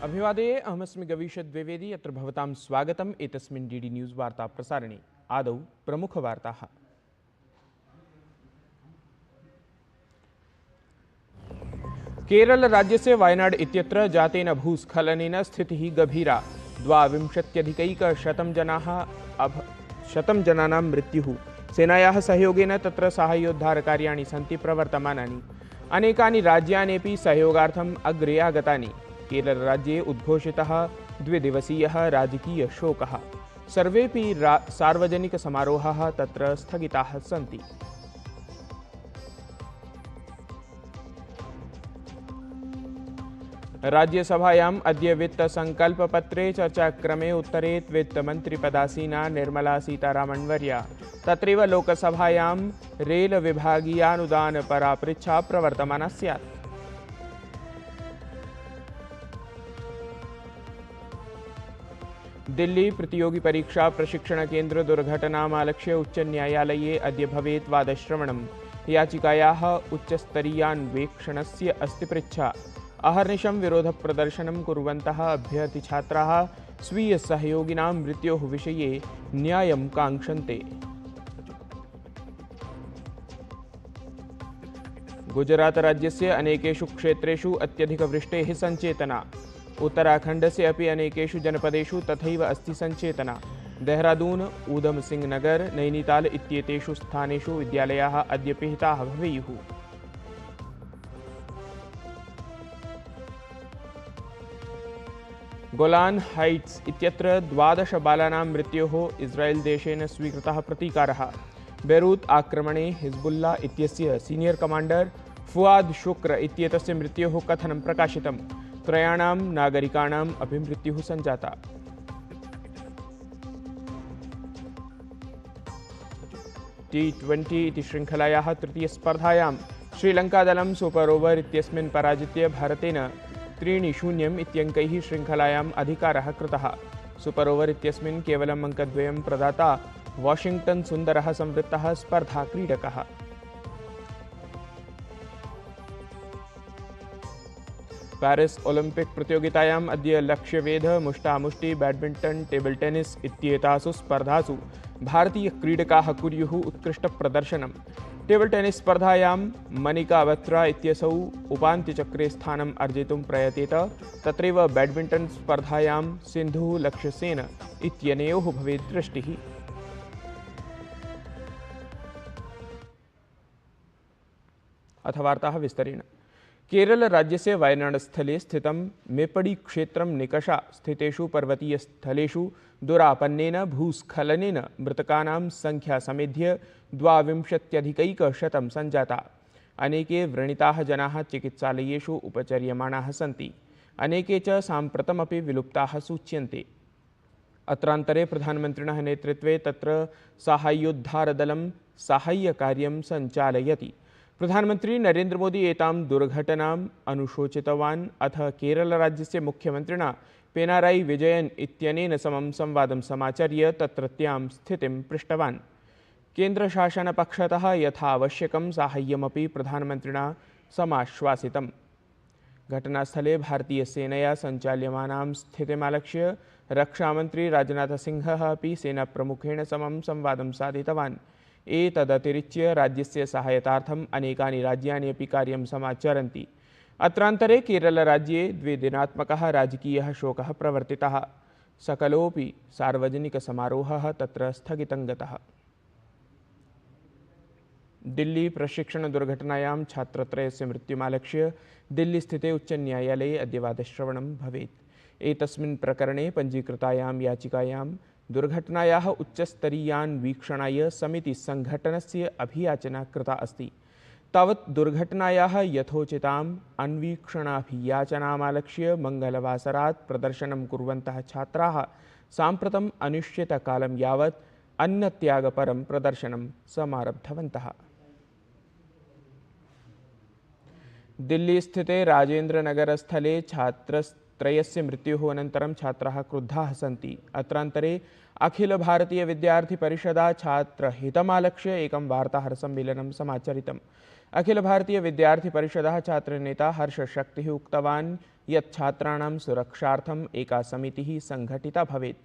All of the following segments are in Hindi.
अभिवादये अहमस्मि गवीश द्विवेदी अत्र भवतां स्वागतम् एतस्मिन् डीडी न्यूज़ वार्ता प्रसारणे। आदौ प्रमुखवार्ताः। केरल राज्यस्य वायनाड इत्यत्र जातेन भूस्खलनेन स्थितिः गभीरा। 22,000 जनानां मृत्युः। सेनायाः सहयोगेन तत्र साहाय्योद्धारकार्याणि सन्ति प्रवर्तमानानि। अनेकानि राज्यानेपि सहयोगार्थम् अग्रे आगतानि। केरल राज्ये उद्घोषितः द्विदिवसीयः राजकीय शोकः। सर्वेपि सार्वजनिकसमारोहाः तत्र स्थगिताः सन्ति। राज्यसभायाम् अद्य वित्तसङ्कल्पपत्रे चर्चाक्रमे उत्तरेत् वित्तमन्त्रिपदासीना निर्मला सीतारामन्वर्या। तत्रैव लोकसभायां रेल विभागीयानुदानपरापृच्छा प्रवर्तमाना स्यात्। दिल्ली प्रतियोगी परीक्षा प्रशिक्षण केन्द्र दुर्घटनामालक्ष्य उच्चन्यायालये अद्य भवेत् वादश्रवणम्। याचिकायाः उच्चस्तरीयान्वेक्षणस्य अस्ति पृच्छा। अहर्निशं विरोधप्रदर्शनं कुर्वन्तः अभ्यर्थिछात्राः स्वीयसहयोगिनां मृत्योः विषये न्यायं काङ्क्षन्ते। गुजरातराज्यस्य अनेकेषु क्षेत्रेषु अत्यधिकवृष्टेः सञ्चेतना। उत्तराखण्डस्य अपि अनेकेषु जनपदेषु तथैव अस्ति सञ्चेतना। देहरादून, ऊधम सिंह नगर, नैनीताल इत्येतेषु स्थानेषु विद्यालयाः अद्य पिहिताः भवेयुः। गोलान हाइट्स इत्यत्र 12 बालानां मृत्योः इस्राएल देशेन स्वीकृतः प्रतीकारः। बेरूत आक्रमणे हिजबुल्ला इत्यस्य सीनियर कमांडर फुआद शुक्र इत्येतस्य मृत्योः कथनं प्रकाशितम्। त्रयाणां नागरिकाणाम् अपि मृत्युः सञ्जाता। T20 इति शृङ्खलायाः तृतीयस्पर्धायां श्रीलङ्कादलं सुपर ओवर इत्यस्मिन् पराजित्य भारतेन 3-0 इत्यङ्कैः शृङ्खलायाम् अधिकारः कृतः। सुपर ओवर इत्यस्मिन् केवलम् अङ्कद्वयं प्रदाता वाशिङ्ग्टन् सुन्दरः संवृत्तः स्पर्धाक्रीडकः। पेरिस ओलम्पिक प्रतियोगितायाम् अद्य लक्ष्यवेध, मुष्टामुष्टि, बैडमिण्टन्, टेबल टेनिस इत्येतासु स्पर्धासु भारतीयक्रीडकाः कुर्युः उत्कृष्टप्रदर्शनम्। टेबल टेनिस स्पर्धायां मनिका बत्रा इत्यसौ उपान्त्यचक्रे स्थानम् अर्जितुं प्रयतेत। तत्रैव बैडमिण्टन् स्पर्धायां सिन्धुः लक्ष्यसेन इत्यनयोः भवेत् दृष्टिः। अथ वार्ताः विस्तरेण। केरल राज्यस्य वायनाड स्थले स्थितं मेपडी क्षेत्रं निकषा स्थितेषु पर्वतीयस्थलेषु दुरापन्नेन भूस्खलनेन मृतकानां संख्या समेध्य 22,100 सञ्जाता। अनेके व्रणिताः जनाः चिकित्सालयेषु उपचर्यमाणाः सन्ति। अनेके च साम्प्रतमपि विलुप्ताः सूच्यन्ते। अत्रान्तरे प्रधानमन्त्रिणः नेतृत्वे तत्र साहाय्योद्धारदलं साहाय्यकार्यं सञ्चालयति। प्रधानमंत्री नरेंद्र मोदी एतां दुर्घटनाम् अनुशोचितवान्। अथ केरलराज्यस्य मुख्यमन्त्रिणा पिनाराई विजयन् इत्यनेन समं संवादं समाचर्य तत्रत्यां स्थितिं पृष्टवान्। केन्द्रशासनपक्षतः यथावश्यकं साहाय्यमपि प्रधानमन्त्रिणा समाश्वासितम्। घटनास्थले भारतीयसेनया सञ्चाल्यमानां स्थितिमालक्ष्य रक्षामन्त्री राजनाथसिंहः अपि सेनाप्रमुखेण समं संवादं साधितवान्। एतदतिरिच्य राज्यस्य सहायतार्थम् अनेकानि राज्यानि अपि कार्यं समाचरन्ति। अत्रान्तरे केरलराज्ये 2 दिनात्मकः राजकीयः शोकः प्रवर्तितः। सकलोऽपि सार्वजनिकसमारोहः तत्र स्थगितं गतः। दिल्ली प्रशिक्षण दुर्घटनायां छात्रत्रयस्य मृत्युमालक्ष्य दिल्लीस्थिते उच्चन्यायालये अद्य वादश्रवणं भवेत्। एतस्मिन् प्रकरणे पञ्जीकृतायां याचिकायां दुर्घटनायाः उच्चस्तरीयान्वीक्षणाय समितिसङ्घटनस्य अभियाचना कृता अस्ति। तावत् दुर्घटनायाः यथोचिताम् अन्वीक्षणाभियाचनामालक्ष्य मङ्गलवासरात् प्रदर्शनं कुर्वन्तः छात्राः साम्प्रतम् अनिश्चितकालं यावत् अन्नत्यागपरं प्रदर्शनं समारब्धवन्तः। दिल्लीस्थिते राजेन्द्रनगरस्थले छात्रत्रयस्य मृत्योः अनन्तरं छात्राः क्रुद्धाः सन्ति। अत्रान्तरे अखिलभारतीयविद्यार्थिपरिषदा छात्रहितमालक्ष्य एकं वार्ताहरसम्मेलनं समाचरितम्। अखिलभारतीयविद्यार्थिपरिषदः छात्रनेता हर्षशक्तिः उक्तवान् यत् छात्राणां सुरक्षार्थम् एका समितिः संघटिता भवेत्।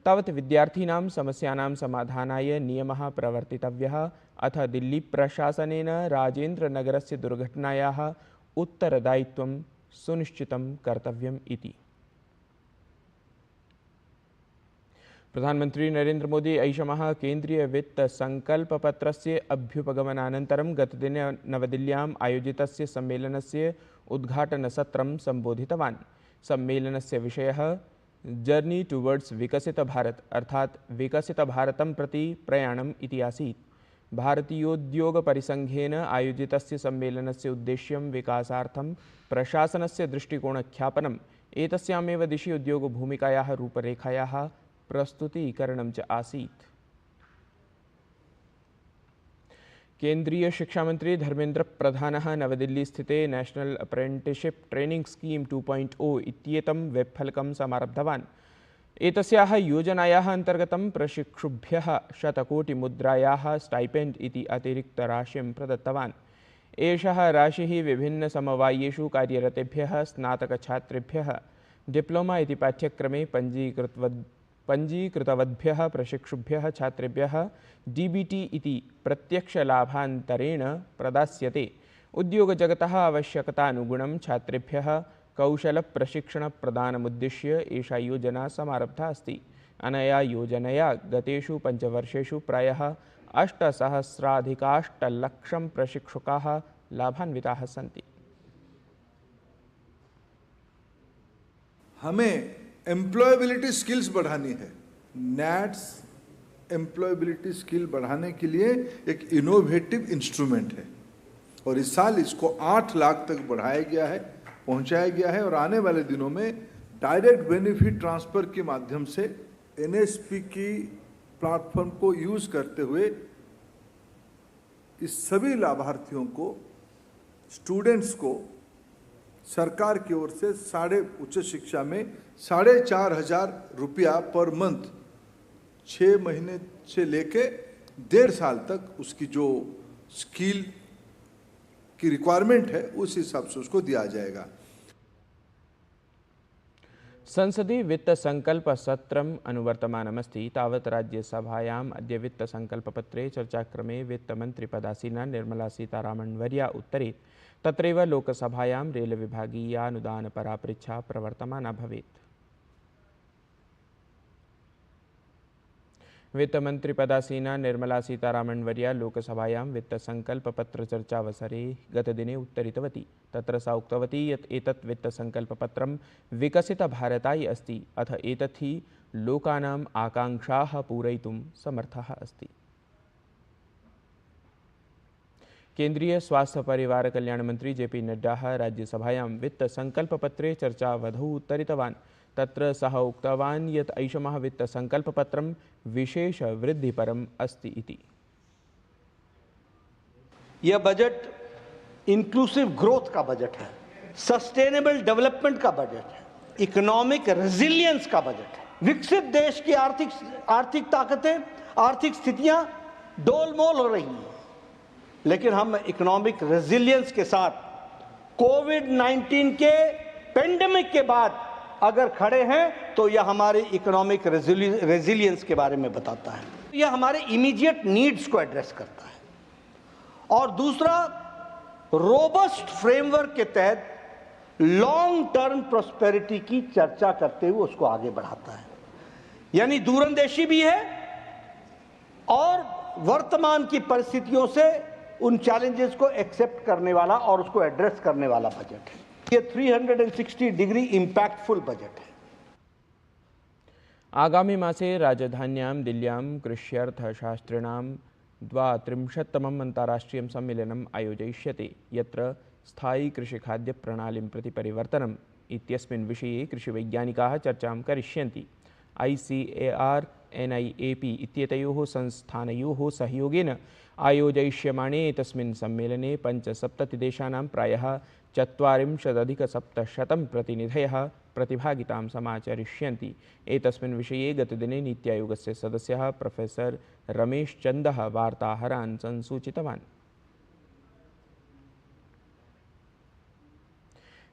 तावत् विद्यार्थिनां समस्यानां समाधानाय नियमः प्रवर्तितव्यः। अथ दिल्लीप्रशासनेन राजेन्द्रनगरस्य दुर्घटनायाः उत्तरदायित्वं सुनिश्चितं कर्तव्यम् इति। प्रधानमंत्री नरेंद्र मोदी ऐषमः केंद्रीय वित्त संकल्पपत्रस्य अभ्युपगमनानन्तरं गतदिने नवदिल्ल्याम् आयोजितस्य सम्मेलनस्य उद्घाटनसत्रं सम्बोधितवान्। सम्मेलनस्य विषयः जर्नी टुवर्ड्स विकसित भारत अर्थात् विकसित भारतं प्रति प्रयाणम् इति आसीत्। भारतीयोद्योगपरिसंघेन आयोजितस्य सम्मेलनस्य उद्देश्यं विकासार्थं प्रशासनस्य दृष्टिकोणख्यापनम्, एतस्यामेव दिशि उद्योगभूमिकायाः रूपरेखायाः प्रस्तुतीकरणं च आसीत्। केंद्रीय शिक्षा मंत्री धर्मेंद्र प्रधानः नवदिल्लीस्थिते नेशनल अप्रेंटिसशिप ट्रेनिंग स्कीम 2.0 इत्येतं वेबफलकं समारब्धवान्। एतस्याः योजनायाः अन्तर्गतं प्रशिक्षुभ्यः 100 कोटिमुद्रायाः स्टाइपेंड इति अतिरिक्तराशिं प्रदत्तवान्। एषः राशिः विभिन्नसमवायेषु कार्यरतेभ्यः स्नातकछात्रेभ्यः डिप्लोमा इति पाठ्यक्रमे पञ्जीकृतवद्भ्यः प्रशिक्षुभ्यः छात्रेभ्यः डीबीटी इति प्रत्यक्षलाभान्तरेण प्रदास्यते। उद्योगजगतः आवश्यकतानुगुणं छात्रेभ्यः कौशलप्रशिक्षणप्रदानमुद्दिश्य एषा योजना समारब्धा अस्ति। अनया योजनया गतेषु 5 वर्षेषु प्रायः 8,000,000 प्रशिक्षुकाः लाभान्विताः सन्ति। हमें एम्प्लॉयबिलिटी स्किल्स बढ़ानी है। नैट्स एम्प्लॉयबिलिटी स्किल बढ़ाने के लिए एक इनोवेटिव इंस्ट्रूमेंट है और इस साल इसको 8 लाख तक पहुंचाया गया है और आने वाले दिनों में डायरेक्ट बेनिफिट ट्रांसफर के माध्यम से एनएसपी की प्लेटफॉर्म को यूज करते हुए इस सभी लाभार्थियों को, स्टूडेंट्स को सरकार की ओर से उच्च शिक्षा में 4,500 रुपया पर मंथ 6 महीने से लेके 1.5 साल तक उसकी जो स्किल की रिक्वायरमेंट है उस हिसाब से उसको दिया जाएगा। संसदि वित्तसंकल्पसत्रम् अनुवर्तमानमस्ति। तावत् राज्यसभायाम् अद्य वित्तसंकल्पपत्रे चर्चाक्रमे वित्तमन्त्रिपदासीना निर्मला सीतारामन्वर्या उत्तरेत्। तत्रैव लोकसभायां रेलविभागीयानुदानपरा पृच्छा प्रवर्तमाना भवेत्। वित्तमन्त्रिपदासीना निर्मला सीतारामन्वर्या लोकसभायां वित्तसंकल्पपत्रचर्चावसरे गतदिने उत्तरितवती। तत्र सा उक्तवती यत् एतत् वित्तसंकल्पपत्रं विकसितभारताय अस्ति, अथ एतत् हि लोकानाम् आकाङ्क्षाः पूरयितुं समर्थः अस्ति। केंद्रीय स्वास्थ्य परिवार कल्याण मंत्री जेपी नड्डा राज्यसभायां वित्तसंकल्पपत्रे चर्चावधौ उत्तरितवान्। तत्र सः उक्तवान् यत् ऐषमः वित्तसंकल्पपत्रं विशेषवृद्धिपरम् अस्ति इति। यह बजट इंक्लूसिव ग्रोथ का बजट है, सस्टेनेबल डेवलपमेंट का बजट है, इकोनॉमिक रेजिलियंस का बजट है। विकसित देश की आर्थिक ताकतें, आर्थिक स्थितियां डोलमोल हो रही हैं, लेकिन हम इकोनॉमिक रेजिलियंस के साथ कोविड-19 के पेंडेमिक के बाद अगर खड़े हैं तो यह हमारे इकोनॉमिक रेजिलियंस के बारे में बताता है। यह हमारे इमीडिएट नीड्स को एड्रेस करता है और दूसरा, रोबस्ट फ्रेमवर्क के तहत लॉन्ग टर्म प्रोस्पेरिटी की चर्चा करते हुए उसको आगे बढ़ाता है। यानी दूरंदेशी भी है और वर्तमान की परिस्थितियों से उन चैलेंजेस को एक्सेप्ट करने वाला और उसको एड्रेस करने वाला बजट है। ये 360 डिग्री इम्पैक्टफुल बजट है। आगामी मासे राजधान्यां दिल्ल्यां कृष्यर्थशास्त्रिणां 32तमम् अन्ताराष्ट्रियं सम्मेलनम् आयोजयिष्यते, यत्र स्थायी कृषिखाद्यप्रणालीं प्रति परिवर्तनम् इत्यस्मिन् विषये कृषिवैज्ञानिकाः चर्चां करिष्यन्ति। ICAR NIAP इत्येतयोः संस्थानयोः सहयोगेन आयोजयिष्यमाणे एतस्मिन् सम्मेलने 75 देशानां प्रायः 40,700 प्रतिनिधयः प्रतिभागितां समाचरिष्यन्ति। एतस्मिन् विषये गतदिने नीति आयोगस्य सदस्यः प्रोफेसर रमेश चन्दः वार्ताहरान् संसूचितवान्।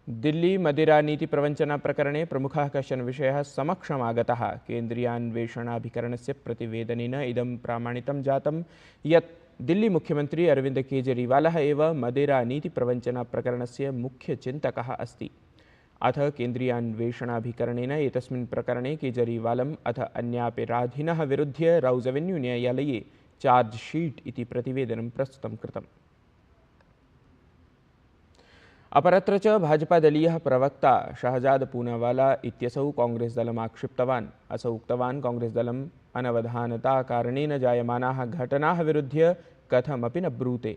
दिल्ली मदिरा नीति प्रवञ्चना प्रकरणे प्रमुखः कश्चन विषयः समक्षमागतः। केन्द्रीयान्वेषणाभिकरणस्य प्रतिवेदनेन इदं प्रमाणितं जातं यत् दिल्ली मुख्यमंत्री अरविंद केजरीवालः एव मदिरा नीति प्रवञ्चना प्रकरणस्य मुख्यचिन्तकः अस्ति। अथ केन्द्रीयान्वेषणाभिकरणेन एतस्मिन् प्रकरणे केजरीवालम् अथ अन्यापराधिनः विरुध्य राउज़ एवेन्यू न्यायालये चार्जशीट् इति प्रतिवेदनं प्रस्तुतं कृतम्। अपरत्र च भाजपादलीयः प्रवक्ता शहजाद पूनावाला इत्यसौ कांग्रेसदलम् आक्षिप्तवान्। असौ उक्तवान् कांग्रेसदलम् अनवधानताकारणेन जायमानाः घटनाः विरुध्य कथमपि न ब्रूते।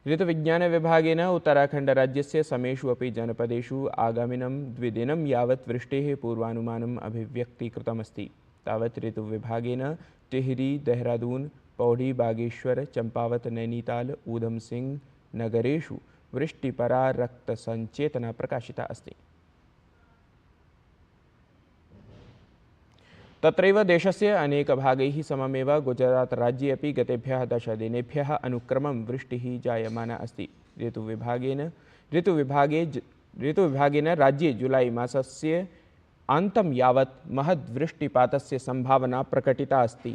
ऋतुविज्ञानविभागेन उत्तराखण्डराज्यस्य समेषु अपि जनपदेषु आगामिनं 2 दिनं यावत् वृष्टेः पूर्वानुमानम् अभिव्यक्तीकृतमस्ति। तावत् ऋतुविभागेन टिहरी, देहरादून, पौड़ी, बागेश्वर, चंपावत, नैनीताल, ऊधमसिंह नगरेषु वृष्टिपरारक्तसञ्चेतना प्रकाशिता अस्ति। तत्रैव देशस्य अनेकभागैः सममेव गुजरातराज्ये अपि गतेभ्यः 10 दिनेभ्यः अनुक्रमं वृष्टिः जायमाना अस्ति। ऋतुविभागेन राज्ये जुलाई मासस्य अन्तं यावत् महद्वृष्टिपातस्य सम्भावना प्रकटिता अस्ति।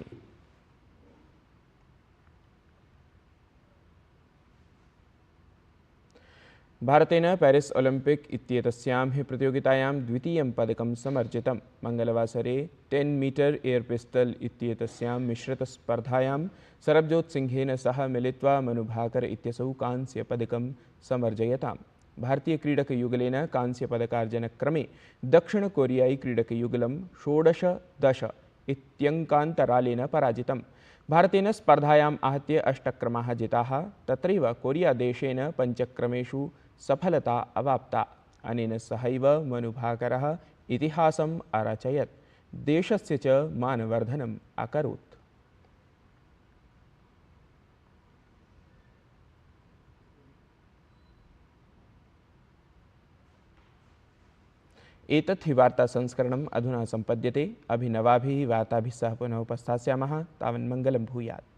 भारतेन पेरिस ओलम्पिक इत्येतस्यां हि प्रतियोगितायां द्वितीयं पदकं समर्जितम्। मंगलवासरे 10 मीटर एयर पिस्टल इत्येतस्यां मिश्रितस्पर्धायां सरबजोत सिंहेन सह मिलित्वा मनुभाकर इत्यसौ कांस्यपदकं समर्जयताम्। भारतीयक्रीडकयुगलेन कांस्यपदकार्जनक्रमे दक्षिणकोरियाई क्रीडकयुगलं 16-10 इत्यङ्कान्तरालेन पराजितम्। भारतेन स्पर्धायाम् आहत्य 8 क्रमाः जिताः। तत्रैव कोरियादेशेन 5 क्रमेषु सफलता अवाप्ता। अनेन सहैव मनुभाकरः इतिहासम् अरचयत्, देशस्य च मानवर्धनम् अकरोत्। एतत् हि वार्तासंस्करणम् अधुना सम्पद्यते। अभिनवाभिः वार्ताभिः सह पुनः उपस्थास्यामः। तावन्मङ्गलं भूयात्।